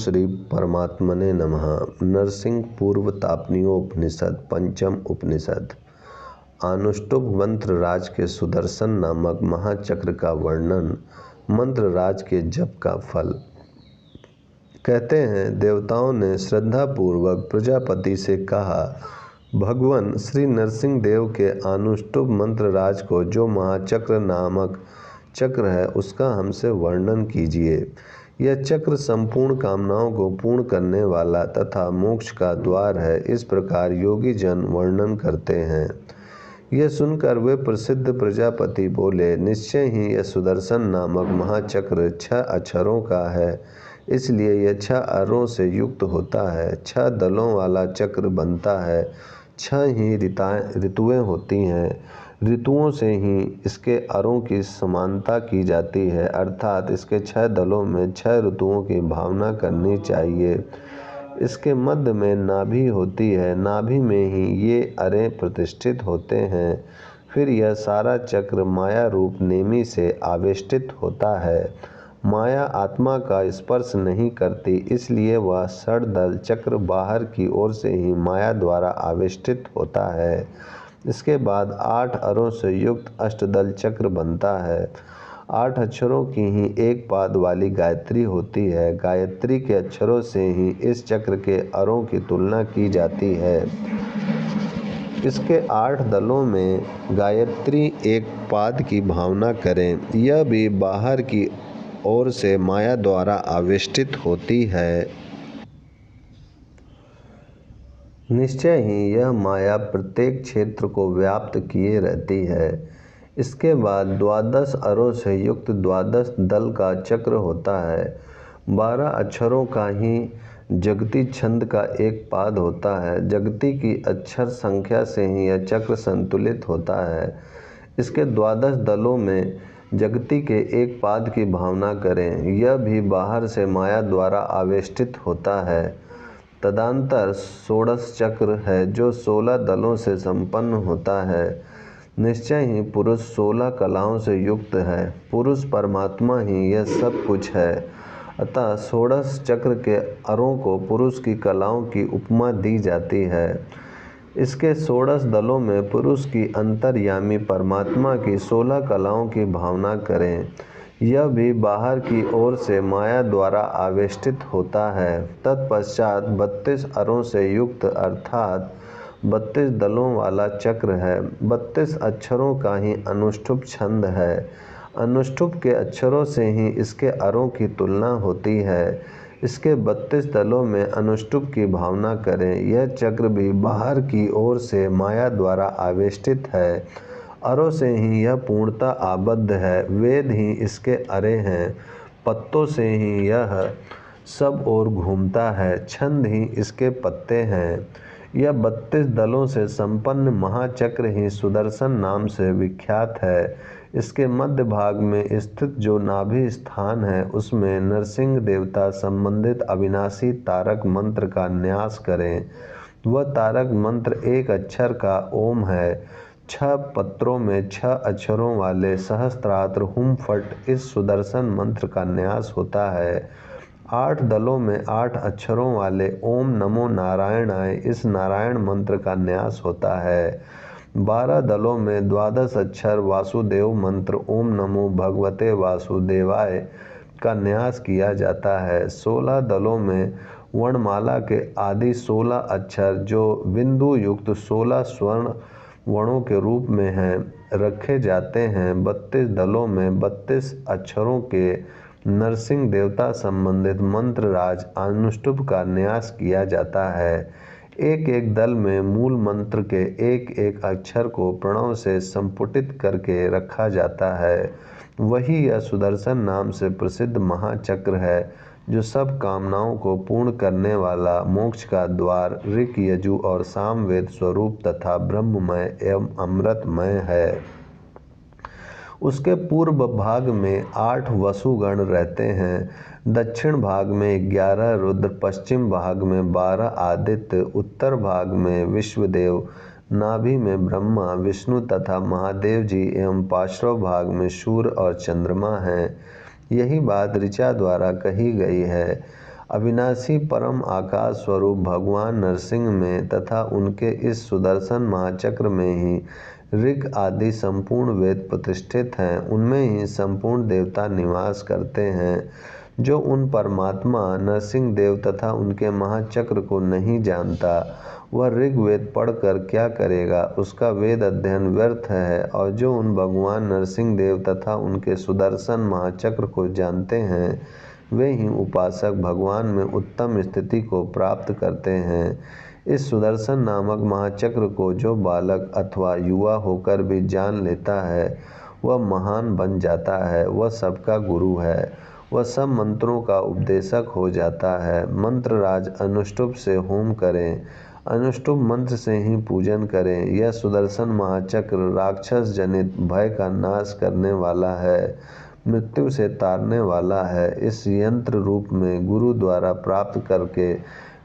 श्री परमात्मने नमः। नरसिंह पूर्व तापनीयोपनिषद पंचम उपनिषद। अनुष्टुप मंत्र राज के सुदर्शन नामक महाचक्र का वर्णन। मंत्र राज के जप का फल। कहते हैं, देवताओं ने श्रद्धापूर्वक प्रजापति से कहा, भगवान श्री नरसिंह देव के अनुष्टुप मंत्र राज को जो महाचक्र नामक चक्र है उसका हमसे वर्णन कीजिए। यह चक्र संपूर्ण कामनाओं को पूर्ण करने वाला तथा मोक्ष का द्वार है। इस प्रकार योगी जन वर्णन करते हैं। यह सुनकर वे प्रसिद्ध प्रजापति बोले, निश्चय ही यह सुदर्शन नामक महाचक्र 6 अक्षरों का है, इसलिए यह 6 अरों से युक्त होता है। 6 दलों वाला चक्र बनता है। 6 ही ऋतुएं होती हैं। ऋतुओं से ही इसके अरों की समानता की जाती है, अर्थात इसके 6 दलों में 6 ऋतुओं की भावना करनी चाहिए। इसके मध्य में नाभि होती है। नाभि में ही ये अरे प्रतिष्ठित होते हैं। फिर यह सारा चक्र माया रूप नेमि से आवेष्टित होता है। माया आत्मा का स्पर्श नहीं करती, इसलिए वह षडदल चक्र बाहर की ओर से ही माया द्वारा आवेष्टित होता है। इसके बाद 8 अरों से युक्त अष्टदल चक्र बनता है। 8 अक्षरों की ही एक पाद वाली गायत्री होती है। गायत्री के अक्षरों से ही इस चक्र के अरों की तुलना की जाती है। इसके 8 दलों में गायत्री एक पाद की भावना करें। यह भी बाहर की ओर से माया द्वारा आवेष्टित होती है। निश्चय ही यह माया प्रत्येक क्षेत्र को व्याप्त किए रहती है। इसके बाद 12 अरों से युक्त 12 दल का चक्र होता है। 12 अक्षरों का ही जगती छंद का एक पाद होता है। जगती की अक्षर संख्या से ही यह चक्र संतुलित होता है। इसके 12 दलों में जगती के एक पाद की भावना करें। यह भी बाहर से माया द्वारा आवेष्टित होता है। तदंतर षोडश चक्र है जो 16 दलों से संपन्न होता है। निश्चय ही पुरुष 16 कलाओं से युक्त है। पुरुष परमात्मा ही यह सब कुछ है। अतः षोडश चक्र के अरों को पुरुष की कलाओं की उपमा दी जाती है। इसके 16 दलों में पुरुष की अंतर्यामी परमात्मा की 16 कलाओं की भावना करें। यह भी बाहर की ओर से माया द्वारा आवेष्टित होता है। तत्पश्चात 32 अरों से युक्त अर्थात 32 दलों वाला चक्र है। 32 अक्षरों का ही अनुष्टुप छंद है। अनुष्टुप के अक्षरों से ही इसके अरों की तुलना होती है। इसके 32 दलों में अनुष्टुप की भावना करें। यह चक्र भी बाहर की ओर से माया द्वारा आवेष्टित है। अरों से ही यह पूर्णतः आबद्ध है। वेद ही इसके अरे हैं। पत्तों से ही यह सब ओर घूमता है। छंद ही इसके पत्ते हैं। यह 32 दलों से संपन्न महाचक्र ही सुदर्शन नाम से विख्यात है। इसके मध्य भाग में स्थित जो नाभि स्थान है उसमें नरसिंह देवता संबंधित अविनाशी तारक मंत्र का न्यास करें। वह तारक मंत्र एक अक्षर का ओम है। 6 पत्रों में 6 अक्षरों वाले सहस्त्रात्र हुम फट इस सुदर्शन मंत्र का न्यास होता है। 8 दलों में 8 अक्षरों वाले ओम नमो नारायणाय इस नारायण मंत्र का न्यास होता है। 12 दलों में 12 अक्षर वासुदेव मंत्र ओम नमो भगवते वासुदेवाय का न्यास किया जाता है। 16 दलों में वर्णमाला के आदि 16 अक्षर जो बिंदु युक्त 16 स्वर्ण वर्णों के रूप में हैं रखे जाते हैं। 32 दलों में 32 अक्षरों के नरसिंह देवता संबंधित मंत्र राज अनुष्टुप का न्यास किया जाता है। एक एक दल में मूल मंत्र के एक एक अक्षर को प्रणव से संपुटित करके रखा जाता है। वही यह सुदर्शन नाम से प्रसिद्ध महाचक्र है जो सब कामनाओं को पूर्ण करने वाला मोक्ष का द्वार ऋक यजु और सामवेद स्वरूप तथा ब्रह्ममय एवं अमृतमय है। उसके पूर्व भाग में 8 वसुगण रहते हैं। दक्षिण भाग में 11 रुद्र, पश्चिम भाग में 12 आदित्य, उत्तर भाग में विश्वदेव, नाभि में ब्रह्मा विष्णु तथा महादेव जी एवं पार्श्व भाग में सूर्य और चंद्रमा हैं। यही बात ऋचा द्वारा कही गई है। अविनाशी परम आकाश स्वरूप भगवान नरसिंह में तथा उनके इस सुदर्शन महाचक्र में ही ऋग आदि संपूर्ण वेद प्रतिष्ठित हैं। उनमें ही संपूर्ण देवता निवास करते हैं। जो उन परमात्मा नरसिंह देव तथा उनके महाचक्र को नहीं जानता, वह ऋग्वेद पढ़कर क्या करेगा, उसका वेद अध्ययन व्यर्थ है। और जो उन भगवान नरसिंह देव तथा उनके सुदर्शन महाचक्र को जानते हैं, वे ही उपासक भगवान में उत्तम स्थिति को प्राप्त करते हैं। इस सुदर्शन नामक महाचक्र को जो बालक अथवा युवा होकर भी जान लेता है, वह महान बन जाता है, वह सबका गुरु है, वह सब मंत्रों का उपदेशक हो जाता है। मंत्र राज अनुष्टुप से होम करें, अनुष्टुप मंत्र से ही पूजन करें। यह सुदर्शन महाचक्र राक्षस जनित भय का नाश करने वाला है, मृत्यु से तारने वाला है। इस यंत्र रूप में गुरु द्वारा प्राप्त करके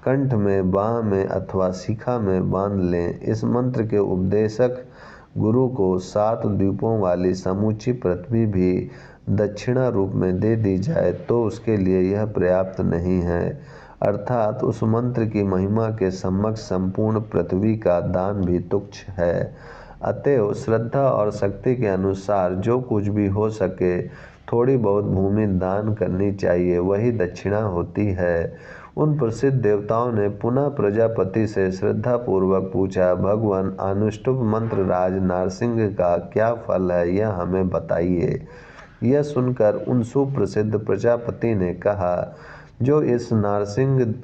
कंठ में, बाह में अथवा शिखा में बांध लें। इस मंत्र के उपदेशक गुरु को 7 द्वीपों वाली समूची पृथ्वी भी दक्षिणा रूप में दे दी जाए तो उसके लिए यह पर्याप्त नहीं है, अर्थात उस मंत्र की महिमा के समक्ष संपूर्ण पृथ्वी का दान भी तुच्छ है। अतएव श्रद्धा और शक्ति के अनुसार जो कुछ भी हो सके थोड़ी बहुत भूमि दान करनी चाहिए, वही दक्षिणा होती है। उन प्रसिद्ध देवताओं ने पुनः प्रजापति से श्रद्धापूर्वक पूछा, भगवान अनुष्टुप मंत्र राज नारसिंह का क्या फल है, यह हमें बताइए। यह सुनकर उन सुप्रसिद्ध प्रजापति ने कहा, जो इस नारसिंह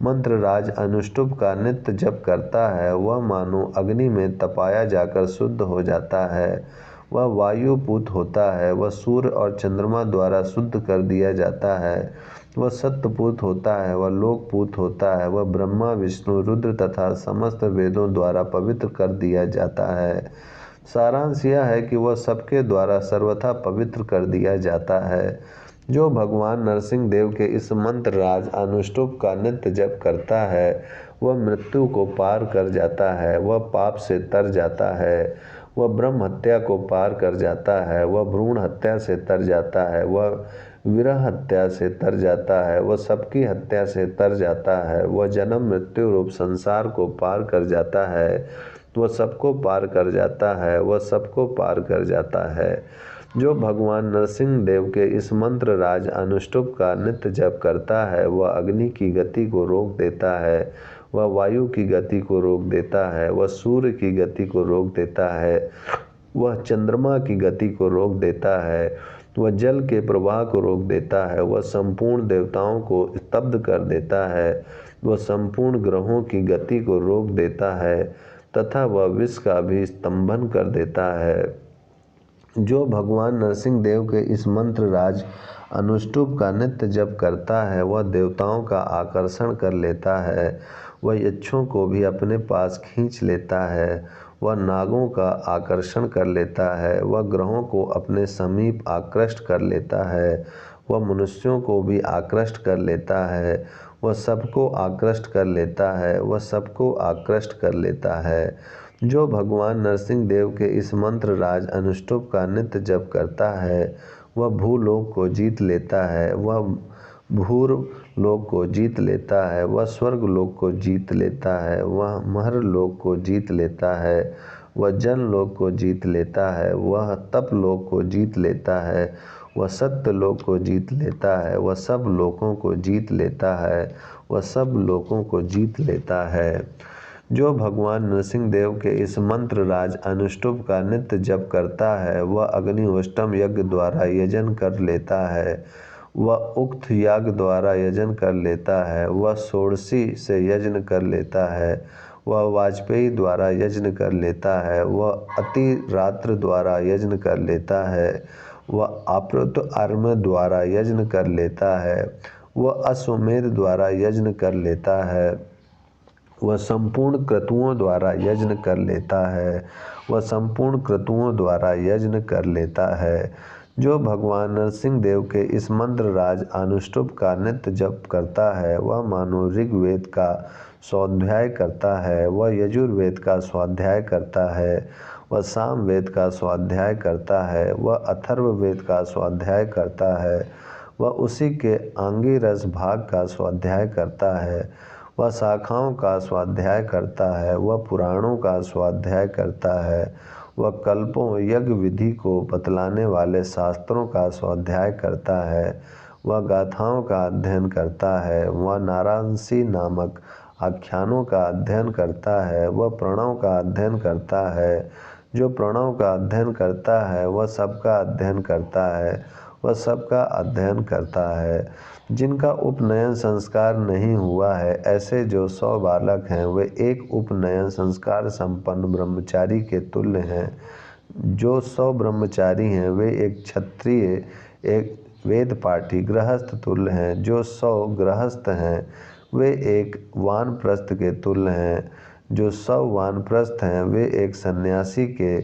मंत्र राज अनुष्टुप का नित्य जप करता है, वह मानो अग्नि में तपाया जाकर शुद्ध हो जाता है, वह वायुपूत होता है, वह सूर्य और चंद्रमा द्वारा शुद्ध कर दिया जाता है, वह सत्यपूत होता है, वह लोकपूत होता है, वह ब्रह्मा विष्णु रुद्र तथा समस्त वेदों द्वारा पवित्र कर दिया जाता है। सारांश यह है कि वह सबके द्वारा सर्वथा पवित्र कर दिया जाता है। जो भगवान नरसिंह देव के इस मंत्र राज अनुष्टुप का नित्य जप करता है, वह मृत्यु को पार कर जाता है, वह पाप से तर जाता है, वह ब्रह्म हत्या को पार कर जाता है, वह भ्रूण हत्या से तर जाता है, वह विरह हत्या से तर जाता है, वह सबकी हत्या से तर जाता है, वह जन्म मृत्यु रूप संसार को पार कर जाता है, वह सबको पार कर जाता है, वह सबको पार कर जाता है। जो भगवान नरसिंह देव के इस मंत्र राज अनुष्टुप का नित्य जप करता है, वह अग्नि की गति को रोक देता है, वह वायु की गति को रोक देता है, वह सूर्य की गति को रोक देता है, वह चंद्रमा की गति को रोक देता है, वह जल के प्रवाह को रोक देता है, वह संपूर्ण देवताओं को स्तब्ध कर देता है, वह संपूर्ण ग्रहों की गति को रोक देता है तथा वह विष का भी स्तंभन कर देता है। जो भगवान नरसिंह देव के इस मंत्र राज अनुष्टुप का नित्य जप करता है, वह देवताओं का आकर्षण कर लेता है, वह यक्षों को भी अपने पास खींच लेता है, वह नागों का आकर्षण कर लेता है, वह ग्रहों को अपने समीप आकृष्ट कर लेता है, वह मनुष्यों को भी आकृष्ट कर लेता है, वह सबको आकृष्ट कर लेता है, वह सबको आकृष्ट कर लेता है। जो भगवान नरसिंह देव के इस मंत्र राज अनुष्टुप का नित्य जप करता है, वह भूलोक को जीत लेता है, वह भूरलोक को जीत लेता है, वह स्वर्गलोक को जीत लेता है, वह महरलोक को जीत लेता है, वह जनलोक को जीत लेता है, वह तपलोक को जीत लेता है, वह सत्यलोक को जीत लेता है, वह सब लोकों को जीत लेता है, वह सब लोकों को जीत लेता है। जो भगवान नरसिंह देव के इस मंत्र राज अनुष्टुप का नित्य जप करता है, वह अग्निहोष्टम यज्ञ द्वारा यजन कर लेता है, वह उक्त याग द्वारा यजन कर लेता है, वह षोडशी से यजन कर लेता है, वह वाजपेयी द्वारा यजन कर लेता है, वह अति रात्र द्वारा यजन कर लेता है, वह आप्रुत अर्म द्वारा यजन कर लेता है, वह अश्वमेध द्वारा यजन कर लेता है, वह संपूर्ण क्रतुओं द्वारा यज्ञ कर लेता है, वह संपूर्ण क्रतुओं द्वारा यज्ञ कर लेता है। जो भगवान नरसिंह देव के इस मंत्र राज अनुष्टुप का नित्य जप करता है, वह मानो ऋग्वेद का स्वाध्याय करता है, वह यजुर्वेद का स्वाध्याय करता है, वह सामवेद का स्वाध्याय करता है, वह अथर्ववेद का स्वाध्याय करता है, वह उसी के आंगिरस भाग का स्वाध्याय करता है, वह शाखाओं का स्वाध्याय करता है, वह पुराणों का स्वाध्याय करता है, वह कल्पों यज्ञ विधि को बतलाने वाले शास्त्रों का स्वाध्याय करता है, वह गाथाओं का अध्ययन करता है, वह नारांसी नामक आख्यानों का अध्ययन करता है, वह प्रणव का अध्ययन करता है। जो प्रणव का अध्ययन करता है वह सबका अध्ययन करता है, वह सबका अध्ययन करता है। जिनका उपनयन संस्कार नहीं हुआ है, ऐसे जो 100 बालक हैं वे एक उपनयन संस्कार संपन्न ब्रह्मचारी के तुल्य हैं। जो 100 ब्रह्मचारी हैं वे एक क्षत्रिय, एक वेद पाठी गृहस्थ तुल्य हैं। जो 100 गृहस्थ हैं वे एक वानप्रस्थ के तुल्य हैं। जो 100 वानप्रस्थ हैं वे एक सन्यासी के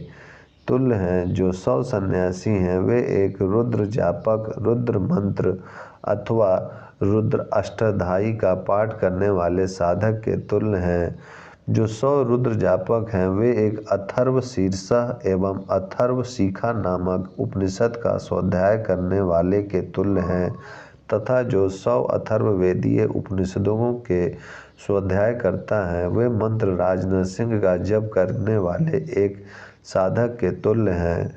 तुल्य हैं। जो 100 सन्यासी हैं वे एक रुद्र जापक, रुद्र मंत्र अथवा रुद्र अष्टधाई का पाठ करने वाले साधक के तुल्य हैं। जो 100 रुद्र जापक हैं वे एक अथर्व शीर्षः एवं अथर्व शिखा नामक उपनिषद का स्वाध्याय करने वाले के तुल्य हैं, तथा जो 100 अथर्व वेदीय उपनिषदों के स्वाध्याय करता है वे मंत्र राज नरसिंह का जप करने वाले एक साधक के तुल्य हैं।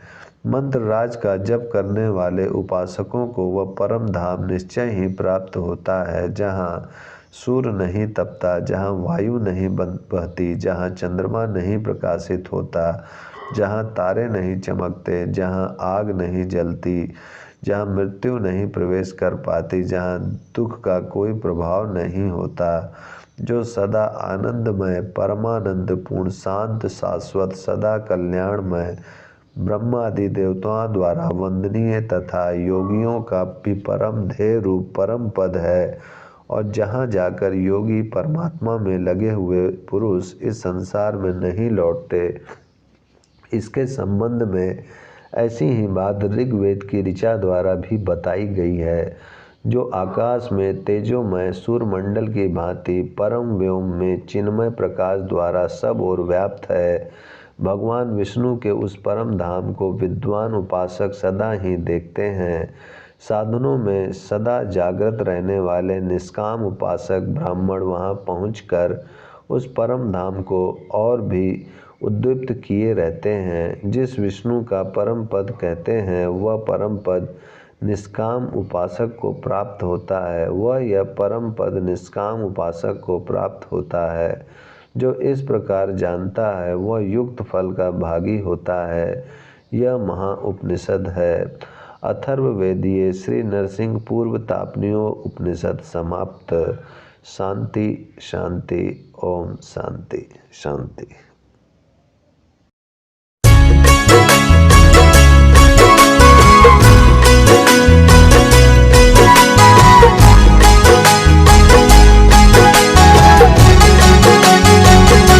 मंत्र राज का जप करने वाले उपासकों को वह परम धाम निश्चय ही प्राप्त होता है, जहाँ सूर्य नहीं तपता, जहाँ वायु नहीं बहती, जहाँ चंद्रमा नहीं प्रकाशित होता, जहाँ तारे नहीं चमकते, जहाँ आग नहीं जलती, जहाँ मृत्यु नहीं प्रवेश कर पाती, जहाँ दुख का कोई प्रभाव नहीं होता। जो सदा आनंदमय, परमानंद पूर्ण, शांत, शाश्वत, सदा कल्याणमय, ब्रह्मादि देवताओं द्वारा वंदनीय तथा योगियों का भी परम ध्येय रूप परम पद है, और जहाँ जाकर योगी परमात्मा में लगे हुए पुरुष इस संसार में नहीं लौटते। इसके संबंध में ऐसी ही बात ऋग्वेद की ऋचा द्वारा भी बताई गई है। जो आकाश में तेजोमय सूर्यमंडल की भांति परम व्योम में चिन्मय प्रकाश द्वारा सब ओर व्याप्त है, भगवान विष्णु के उस परम धाम को विद्वान उपासक सदा ही देखते हैं। साधनों में सदा जागृत रहने वाले निष्काम उपासक ब्राह्मण वहां पहुंचकर उस परम धाम को और भी उद्दीप्त किए रहते हैं। जिस विष्णु का परम पद कहते हैं वह परम पद निष्काम उपासक को प्राप्त होता है। वह यह परम पद निष्काम उपासक को प्राप्त होता है। जो इस प्रकार जानता है वह युक्त फल का भागी होता है। यह महा उपनिषद है। अथर्ववेदीय श्री नरसिंह पूर्व तापनीय उपनिषद समाप्त। शांति शांति ओम शांति शांति।